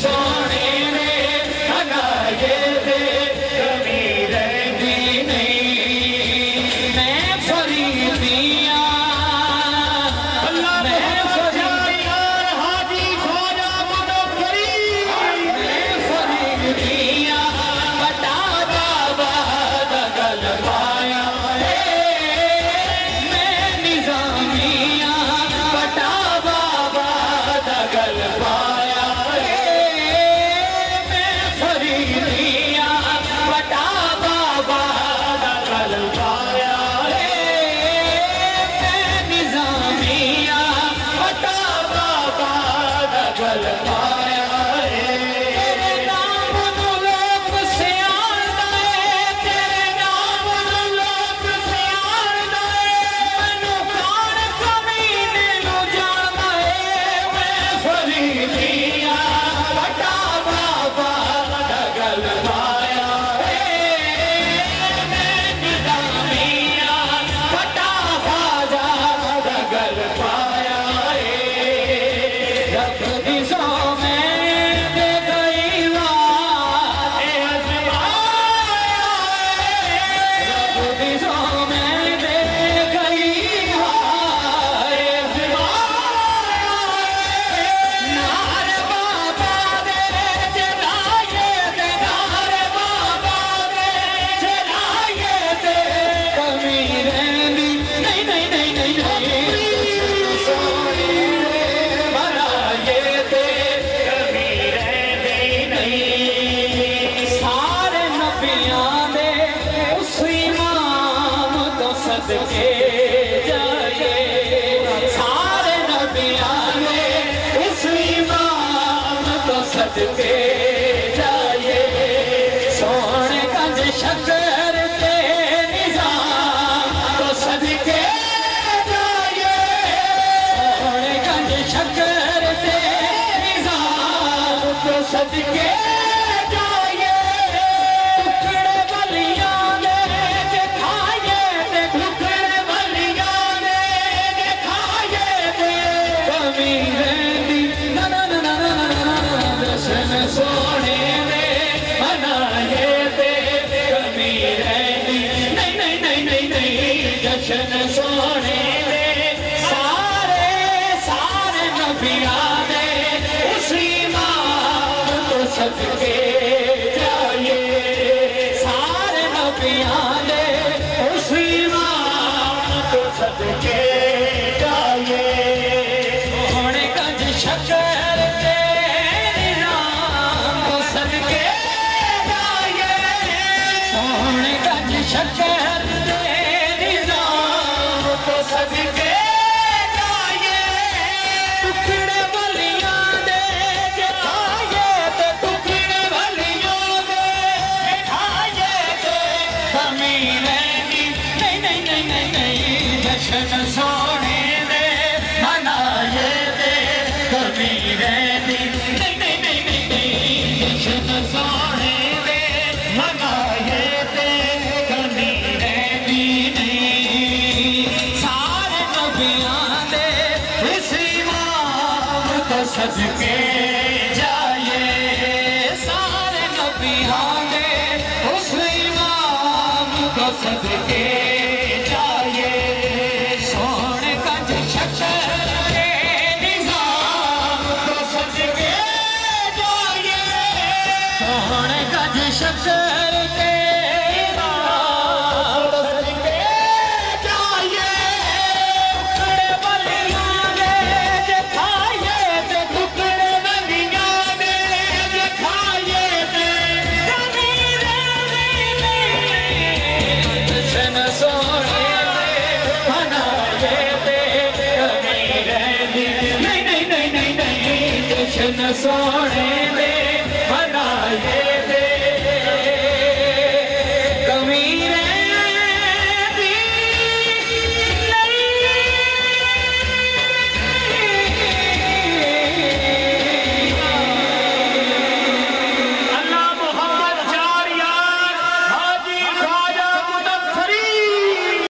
سونے نے منائے تھے کمی رہتی نہیں میں فریدیاں اللہ میں فریدیاں حاجی خواجہ مظفری میں فریدیاں بتا بابا دگل پایا میں نظامیاں بتا بابا دگل پایا میں فریدیاں بتا بابا دگل پایا میں نظامیاں بتا بابا دگل پایا تیرے نام نو لوگ سیاڑدا ہے تیرے نام نو لوگ سیاڑدا ہے مینوں کون کمینے نو جاندا ہے میں فریدیاں بتا بابا دگل پایا میں نظامیاں بتا خواجہ دگل پایا رب دی سو میں دے گئی وات رب دی سو میں دے گئی نار بابا دے جلائے تے نار بابا دے جلائے تے کمی رہندی نہیں نہیں نہیں نہیں سونے منائے تے کمی رہندی نہیں سارے نبیاں دے اس امام تو صدقے جائے سارے نبیاں دے اس امام تو صدقے جائے سونے گنج شکر تے نظام تو صدقے جائے سونے گنج شکر تے نظام تو صدقے جائے ٹکڑے ولیاں دے جے کھائے تے ٹکڑے ولیاں دے جے کھائے تے کمی رہندی نا نا نا نا نا نا جشن سونے دے منائے تے کمی رہندی نہیں نہیں نہیں نہیں نہیں جشن سونے دے سارے سارے نبیاں دے اس امام تو صدقے جائے سارے نبیاں دے اس امام تو صدقے جائے سونے گنج شکر تے نظام تو صدقے جائے سونے گنج شکر تے نظام تو صدقے جائے ٹکڑے ولیاں دے جے کھائے تے ٹکڑے ولیاں دے جے کھائے تے کمی رہندی نہیں نہیں نہیں نہیں نہیں جشن سونے دے منائے تے کمی رہندی نہیں نہیں نہیں نہیں نہیں جشن سونے دے منائے تے کمی رہندی نہیں سارے نبیاں دے اس امام تو صدقے جائے سارے نبیاں دے اس امام تو صدقے جائے سونے گنج شکر کے نظام تو صدقے جائے سونے گنج شکر کے نظام تو صدقے جائے ٹکڑے ولیاں دے جے کھائے تے ٹکڑے ولیاں دے جے کھائے تے کمی رہندی نہیں جشن سونے دے منائے تے کمی رہندی نہیں نہیں نہیں نہیں نہیں جشن سونے